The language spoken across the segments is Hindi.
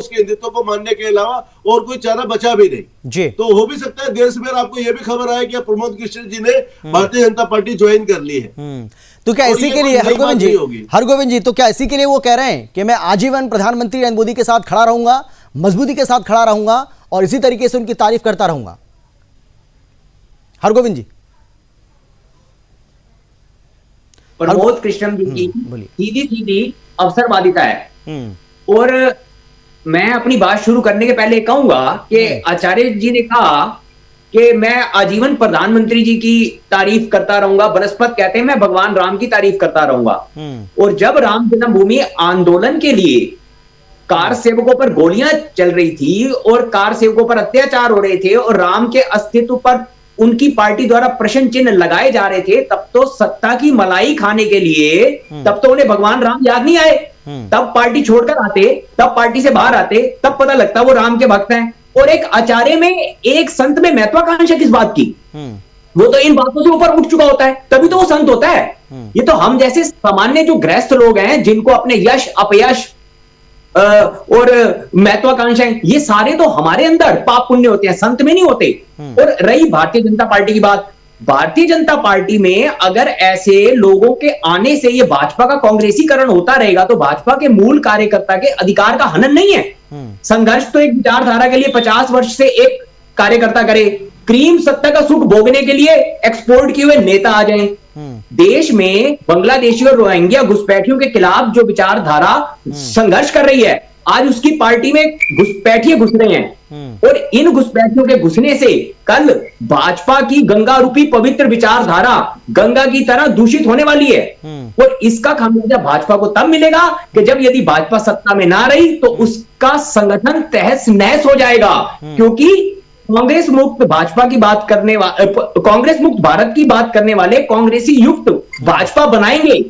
उसके हिंदुत्व को मानने के अलावा और कोई चारा बचा भी नहीं जी। तो हो भी सकता है देश में आपको यह भी खबर आए कि प्रमोद कृष्ण जी ने भारतीय जनता पार्टी ज्वाइन कर ली है। तो क्या इसी के लिए हरगोविंद जी तो क्या इसी के लिए वो कह रहे हैं कि मैं आजीवन प्रधानमंत्री नरेंद्र मोदी के साथ खड़ा रहूंगा, मजबूती के साथ खड़ा रहूंगा और इसी तरीके से उनकी तारीफ करता रहूंगा? हरगोविंद जी। प्रमोद कृष्ण जी की सीधी सीधी अवसरवादिता है। और मैं अपनी बात शुरू करने के पहले कहूंगा कि आचार्य जी ने कहा कि मैं आजीवन प्रधानमंत्री जी की तारीफ करता रहूंगा। बनस्पत कहते हैं मैं भगवान राम की तारीफ करता रहूंगा। और जब राम जन्मभूमि आंदोलन के लिए कार सेवकों पर गोलियां चल रही थी और कार सेवकों पर अत्याचार हो रहे थे और राम के अस्तित्व पर उनकी पार्टी द्वारा प्रश्न चिन्ह लगाए जा रहे थे, तब तो सत्ता की मलाई खाने के लिए तब तो उन्हें भगवान राम याद नहीं आए। तब पार्टी छोड़कर आते, तब पार्टी से बाहर आते, तब पता लगता वो राम के भक्त हैं। और एक आचार्य में, एक संत में महत्वाकांक्षा किस बात की? वो तो इन बातों से ऊपर उठ चुका होता है, तभी तो वो संत होता है। ये तो हम जैसे सामान्य जो गृहस्थ लोग हैं, जिनको अपने यश अपयश और महत्वाकांक्षाएं, ये सारे तो हमारे अंदर पाप पुण्य होते हैं, संत में नहीं होते। और रही भारतीय जनता पार्टी की बात, भारतीय जनता पार्टी में अगर ऐसे लोगों के आने से ये भाजपा का कांग्रेसीकरण होता रहेगा तो भाजपा के मूल कार्यकर्ता के अधिकार का हनन नहीं है। संघर्ष तो एक विचारधारा के लिए 50 वर्ष से एक कार्यकर्ता करे, क्रीम सत्ता का सुख भोगने के लिए एक्सपोर्ट किए हुए नेता आ जाएं। देश में बांग्लादेशी और रोहिंग्या घुसपैठियों के खिलाफ जो विचारधारा संघर्ष कर रही है, आज उसकी पार्टी में घुसपैठिए घुस रहे हैं। और इन घुसपैठियों के घुसने से कल भाजपा की गंगा रूपी पवित्र विचारधारा गंगा की तरह दूषित होने वाली है। और इसका खामियाजा भाजपा को तब मिलेगा कि जब यदि भाजपा सत्ता में ना रही तो उसका संगठन तहस नहस हो जाएगा। क्योंकि कांग्रेस मुक्त भाजपा की बात करने वाले, कांग्रेस मुक्त भारत की बात करने वाले कांग्रेसी युक्त भाजपा बनाएंगे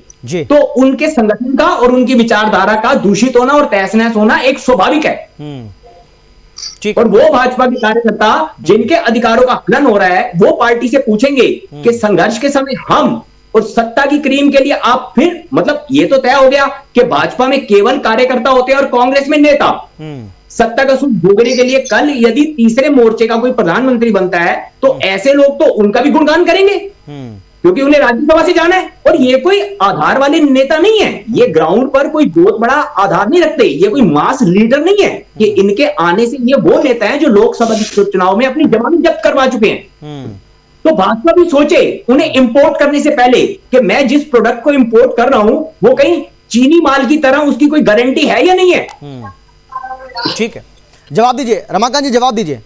तो उनके संगठन का और उनकी विचारधारा का दूषित होना और तहस नहस होना एक स्वाभाविक है। और वो भाजपा के कार्यकर्ता जिनके अधिकारों का हनन हो रहा है, वो पार्टी से पूछेंगे कि संघर्ष के समय हम और सत्ता की क्रीम के लिए आप फिर, मतलब ये तो तय हो गया कि भाजपा में केवल कार्यकर्ता होते हैं और कांग्रेस में नेता। सत्ता का सुख भोगने के लिए कल यदि तीसरे मोर्चे का कोई प्रधानमंत्री बनता है तो ऐसे लोग तो उनका भी गुणगान करेंगे क्योंकि उन्हें राज्यसभा से जाना है। और ये कोई आधार वाले नेता नहीं है, ये ग्राउंड पर कोई बहुत बड़ा आधार नहीं रखते, ये कोई मास लीडर नहीं है कि इनके आने से ये वो नेता हैं जो लोकसभा चुनाव में अपनी जमानत जब्त करवा चुके हैं। तो भाजपा भी सोचे उन्हें इंपोर्ट करने से पहले कि मैं जिस प्रोडक्ट को इंपोर्ट कर रहा हूं वो कहीं चीनी माल की तरह उसकी कोई गारंटी है या नहीं है। ठीक है, जवाब दीजिए रमाकांत जी, जवाब दीजिए।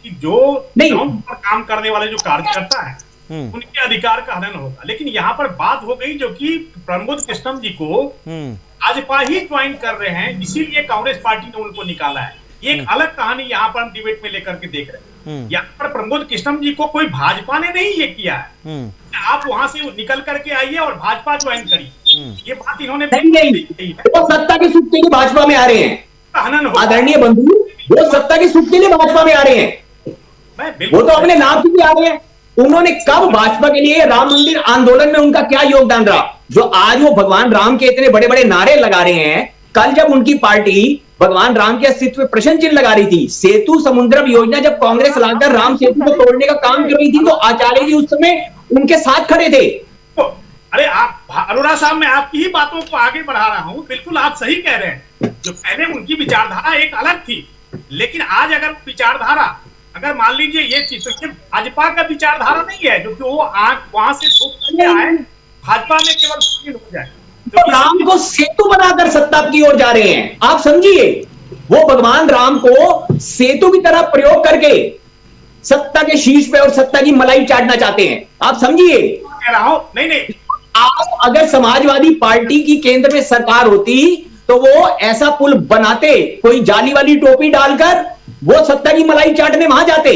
कि जो ग्राउंड पर काम करने वाले जो कार्यकर्ता हैं उनके अधिकार का हनन होगा। लेकिन यहाँ पर बात हो गई जो कि प्रमोद कृष्णम जी को भाजपा ही ज्वाइन कर रहे हैं, इसीलिए कांग्रेस पार्टी ने उनको निकाला है। ये एक अलग कहानी यहाँ पर हम डिबेट में लेकर के देख रहे हैं। यहाँ पर प्रमोद कृष्णम जी को कोई भाजपा ने नहीं ये किया है, आप वहां से निकल करके आइए और भाजपा ज्वाइन करिए, ये बात इन्होंने नहीं। वो सत्ता के सुख के लिए भाजपा में आ रहे हैं आदरणीय बंधु, वो सत्ता के सुख के लिए भाजपा में आ रहे हैं, वो तो अपने नाम से भी आ रहे हैं। उन्होंने कब भाजपा के लिए राम मंदिर आंदोलन में उनका क्या योगदान रहा जो आज वो भगवान राम के इतने बड़े बड़े नारे लगा रहे हैं? कल जब उनकी पार्टी भगवान राम के अस्तित्व में प्रश्न चिन्ह लगा रही थी, सेतु समुद्रम योजना जब कांग्रेस लाकर राम सेतु को तोड़ने का काम कर रही थी तो आचार्य जी उस समय उनके साथ खड़े थे। अरे आप अरोड़ा साहब, मैं आपकी ही बातों को आगे बढ़ा रहा हूं। बिल्कुल आप सही कह रहे हैं, जो पहले उनकी विचारधारा एक अलग थी, लेकिन आज अगर विचारधारा, अगर मान लीजिए ये चीज, तो भाजपा का विचारधारा नहीं है जो कि वो वहां से आए भाजपा में केवल शामिल हो जाए। तो राम को सेतु बनाकर सत्ता की ओर जा रहे हैं, आप समझिए। वो भगवान राम को सेतु की तरह प्रयोग करके सत्ता के शीर्ष पे और सत्ता की मलाई चाटना चाहते हैं, आप समझिए। कह रहा हूं नहीं, आप अगर समाजवादी पार्टी की केंद्र में सरकार होती तो वो ऐसा पुल बनाते, कोई जाली वाली टोपी डालकर वो सत्ता की मलाई चाटने वहां जाते।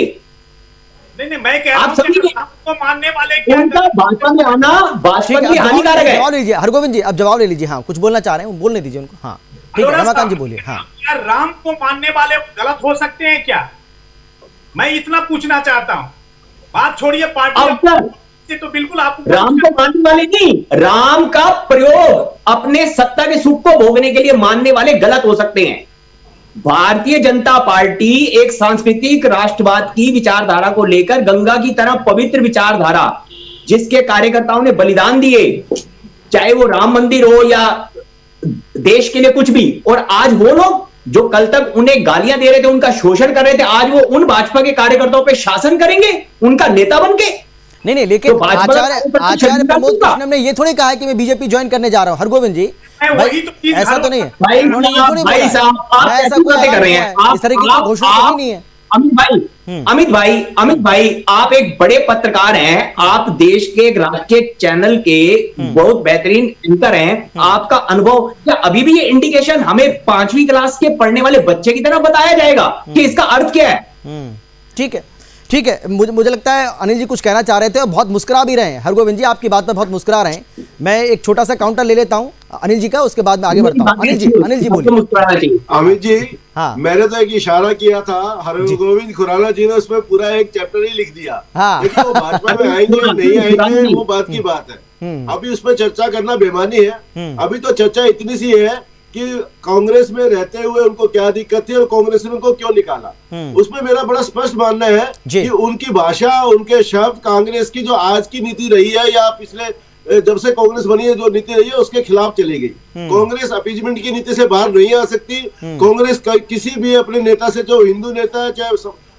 नहीं, मैं कह रहा हूं कि आपको मानने वाले उनका भाजपा में आना भाजपा की हानिकारक है। जवाब लीजिए हरगोविंद जी, अब जवाब ले लीजिए। हाँ, कुछ बोलना चाह रहे हैं, बोलने दीजिए उनको। हाँ ठीक है, रमाकांत जी बोलिए। हाँ, क्या राम को मानने वाले गलत हो सकते हैं क्या? मैं इतना पूछना चाहता हूं। बात छोड़िए पार्टी ये तो बिल्कुल आपको राम को मानने वाले नहीं, राम का प्रयोग अपने सत्ता के सुख को भोगने के लिए मानने वाले गलत हो सकते हैं। भारतीय जनता पार्टी एक सांस्कृतिक राष्ट्रवाद की विचारधारा को लेकर गंगा की तरह पवित्र विचारधारा, जिसके कार्यकर्ताओं ने बलिदान दिए, चाहे वो राम मंदिर हो या देश के लिए कुछ भी, और आज वो लोग जो कल तक उन्हें गालियां दे रहे थे, उनका शोषण कर रहे थे, आज वो उन भाजपा के कार्यकर्ताओं पे शासन करेंगे उनका नेता बन के। नहीं, लेकिन तो आचार्य प्रमोद कृष्णम ने ये थोड़ी कहा है कि मैं बीजेपी ज्वाइन करने जा रहा हूं। हरगोविंद जी, भाई ऐसा तो नहीं है, भाई साहब आप ऐसा कर रहे हैं, इस तरह की घोषणा तो नहीं है। अमित भाई आप एक बड़े पत्रकार हैं, आप देश के एक राष्ट्रीय चैनल के बहुत बेहतरीन एंकर हैं, आपका अनुभव क्या अभी भी ये इंडिकेशन हमें 5वीं क्लास के पढ़ने वाले बच्चे की तरह बताया जाएगा कि इसका अर्थ क्या है? ठीक है, मुझे लगता है अनिल जी कुछ कहना चाह रहे थे और बहुत मुस्कुरा भी रहे हैं। हरगोविंद जी आपकी बात पर बहुत मुस्कुरा रहे हैं। मैं एक छोटा सा काउंटर ले लेता हूं अनिल जी का, उसके बाद में आगे बढ़ता हूं। अनिल जी बोलिए। अमित जी, हाँ, मैंने तो एक इशारा किया था, हरगोविंद खुराना जी ने उसमें पूरा एक चैप्टर ही लिख दिया। हाँ। लेकिन वो भाजपा में आएंगे नहीं आएंगे वो बात की बात है, अभी उस पर चर्चा करना बेमानी है। अभी तो चर्चा इतनी सी है कि कांग्रेस में रहते हुए उनको क्या दिक्कत थी और कांग्रेस ने उनको क्यों निकाला। उसमें मेरा बड़ा स्पष्ट मानना है कि उनकी भाषा, उनके शब्द कांग्रेस की जो आज की नीति रही है या पिछले जब से कांग्रेस बनी है जो नीति रही है उसके खिलाफ चली गई। कांग्रेस अपीजमेंट की नीति से बाहर नहीं आ सकती। कांग्रेस किसी भी अपने नेता से, जो हिंदू नेता है चाहे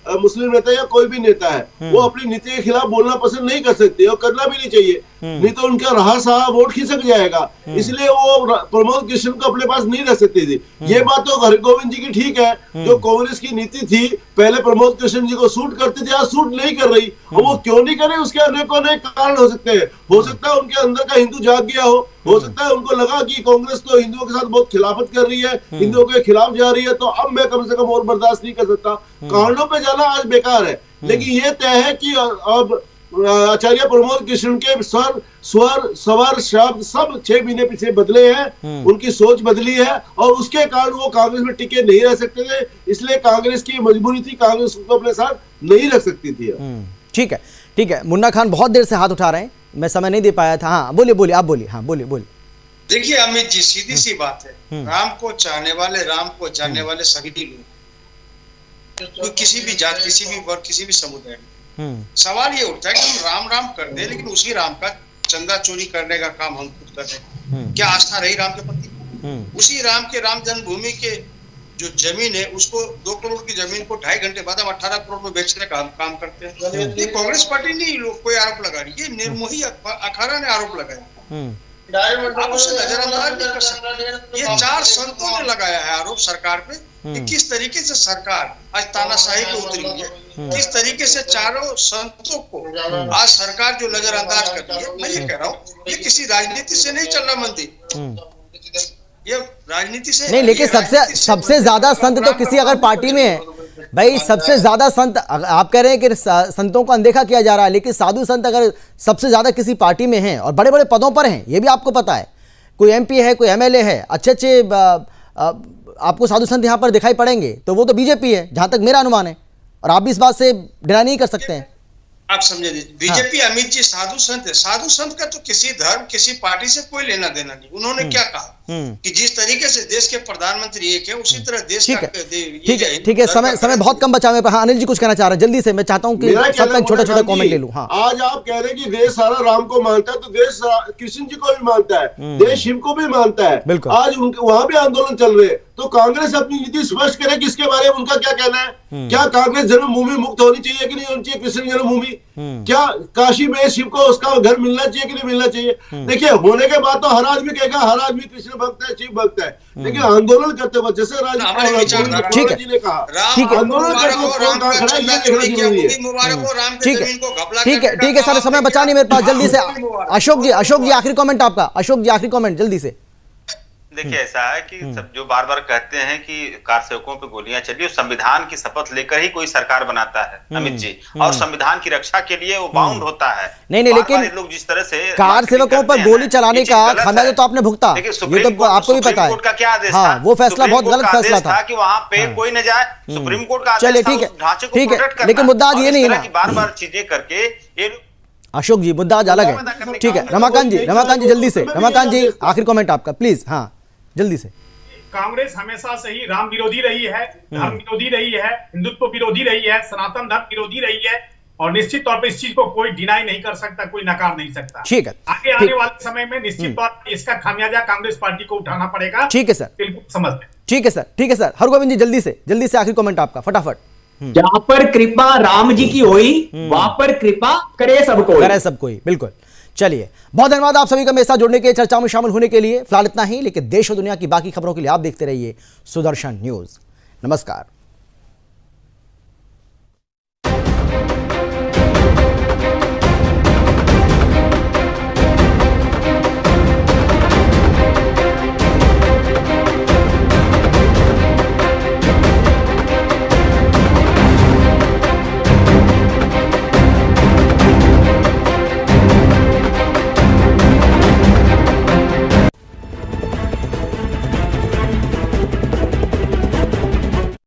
मुस्लिम नेता या कोई भी नेता है, वो अपनी नीति के खिलाफ बोलना पसंद नहीं कर सकती और करना भी नहीं चाहिए, नहीं तो उनका रहा सहा वोट खिसक जाएगा। इसलिए वो प्रमोद कृष्ण को अपने पास नहीं रख सकती थी। ये बात तो हरगोविंद जी की ठीक है, जो कांग्रेस की नीति थी पहले प्रमोद कृष्ण जी को सूट करती थी, आज सूट नहीं कर रही। और वो क्यों नहीं कर रही उसके अनेकों अनेक कारण हो सकते हैं। हो सकता है उनके अंदर का हिंदू जाग गया हो सकता है उनको लगा कि कांग्रेस तो हिंदुओं के साथ बहुत खिलाफत कर रही है, हिंदुओं के खिलाफ जा रही है, तो अब मैं कम से कम और बर्दाश्त नहीं कर सकता। कारणों पे जाना आज बेकार है। लेकिन ये तय है कि अब आचार्य प्रमोद कृष्ण के स्वर सवर शब्द सब 6 महीने पीछे बदले हैं, उनकी सोच बदली है और उसके कारण वो कांग्रेस में टिके नहीं रह सकते थे। इसलिए कांग्रेस की मजबूरी थी, कांग्रेस को अपने साथ नहीं रख सकती थी। ठीक है। मुन्ना खान बहुत देर से हाथ उठा रहे हैं, मैं समय नहीं दे पाया था। हाँ बोलिए, आप बोलिए। हाँ बोलिए। देखिए अमित जी, सीधी सी बात है, राम को चाहने वाले, राम को जानने वाले सभी लोग, कोई किसी भी जात, किसी भी वर्ग, किसी भी समुदाय में, सवाल ये उठता है कि हम राम राम कर दे, लेकिन उसी राम का चंदा चोरी करने का काम हम खुद कर रहे हैं। क्या आस्था रही राम के प्रति? उसी राम के राम जन्मभूमि के जो जमीन है उसको 2 करोड़ की जमीन को 2.5 घंटे बाद हम 18 करोड़ में बेचने का काम करते हैं। ये कांग्रेस पार्टी नहीं लोग कोई आरोप लगा रही, ये निर्मोही अखाड़ा ने आरोप लगाया, आप उसे नजरअंदाज नहीं कर सकते। ये 4 संतों ने लगाया है आरोप सरकार पे कि किस तरीके से सरकार आज तानाशाही पे उतरी है, किस तरीके से 4 संतों को आज सरकार जो नजरअंदाज कर रही है। मैं ये कह रहा हूँ ये किसी राजनीति से नहीं चल रहा मंदिर, ये राजनीति से नहीं। लेकिन सबसे ज्यादा संत तो किसी अगर पार्टी में है भाई, सबसे ज्यादा संत, आप कह रहे हैं कि संतों को अनदेखा किया जा रहा है, लेकिन साधु संत अगर सबसे ज्यादा किसी पार्टी में हैं और बड़े बड़े पदों पर हैं, ये भी आपको पता है, कोई एमपी है, कोई एमएलए है, अच्छे आपको साधु संत यहाँ पर दिखाई पड़ेंगे, तो वो तो बीजेपी है जहां तक मेरा अनुमान है, और आप भी इस बात से डिनाई नहीं कर सकते हैं। आप समझे, बीजेपी अमित जी साधु संत है, साधु संत का तो किसी धर्म, किसी पार्टी से कोई लेना देना नहीं। उन्होंने क्या कहा कि जिस तरीके से देश के प्रधानमंत्री एक है, उसी तरह देश का। ठीक है, समय बहुत कम बचा मेरे पास। हाँ, अनिल जी कुछ कहना चाह रहे हैं जल्दी से, मैं चाहता हूँ कि सब मैं छोटा छोटा कमेंट ले लूँ। हाँ, आज आप कह रहे हैं कि देश सारा राम को मानता है, तो देश कृष्ण जी को भी मानता है, देश शिव को भी मानता है। आज उनके वहां भी आंदोलन चल रहे हैं, तो कांग्रेस अपनी नीति स्पष्ट करे कि इसके बारे में उनका क्या कहना है। क्या कांग्रेस जन्मभूमि मुक्त होनी चाहिए कि नहीं होनी चाहिए, कृष्ण जन्मभूमि? क्या काशी में शिव को उसका घर मिलना चाहिए कि नहीं मिलना चाहिए? देखिए, होने के बाद तो हर आदमी कहेगा हर आदमी कृष्ण भक्त है, शिव भक्त है, लेकिन आंदोलन करते वक्त जैसे जी ने कहा, आंदोलन ठीक है, सारे समय बचा नहीं मेरे पास, जल्दी से अशोक जी आखिरी कमेंट आपका। अशोक जी आखिरी कमेंट जल्दी से। देखिए, ऐसा है कि सब जो बार बार कहते हैं कि कार सेवकों पे गोलियां चली, संविधान की शपथ लेकर ही कोई सरकार बनाता है अमित जी, और संविधान की रक्षा के लिए वो बाउंड होता है। नहीं, लेकिन लोग जिस तरह से कार सेवकों पर गोली चलाने का खामियाजा तो आपने भुगता, ये तो आपको भी पता है। का क्या आदेश था? वो फैसला बहुत गलत फैसला था कि वहाँ पे कोई न जाए। सुप्रीम कोर्ट का चलिए ठीक है, लेकिन मुद्दा आज ये नहीं है ना, बार बार चीजें करके ये अशोक जी मुद्दा आज अलग है, ठीक है। रमाकांत जी जल्दी से, रमाकांत जी आखिरी कमेंट आपका प्लीज, हाँ जल्दी से। कांग्रेस हमेशा से ही राम विरोधी रही है, धर्म विरोधी रही है, हिंदुत्व विरोधी रही है, सनातन धर्म विरोधी रही है, और निश्चित तौर पर इस चीज को कोई डिनाई नहीं कर सकता, कोई नकार नहीं सकता। ठीक है, आगे आने वाले समय में निश्चित तौर पर इसका खामियाजा कांग्रेस पार्टी को उठाना पड़ेगा। ठीक है सर, बिल्कुल समझते हैं। ठीक है सर, ठीक है सर। हरगोविंद जी जल्दी से आखिरी कमेंट आपका फटाफट। जहां पर कृपा राम जी की हुई वहां पर कृपा करे सब कोई, बिल्कुल। चलिए, बहुत धन्यवाद आप सभी का मेरे साथ जुड़ने के, चर्चा में शामिल होने के लिए। फिलहाल इतना ही, लेकिन देश और दुनिया की बाकी खबरों के लिए आप देखते रहिए सुदर्शन न्यूज। नमस्कार।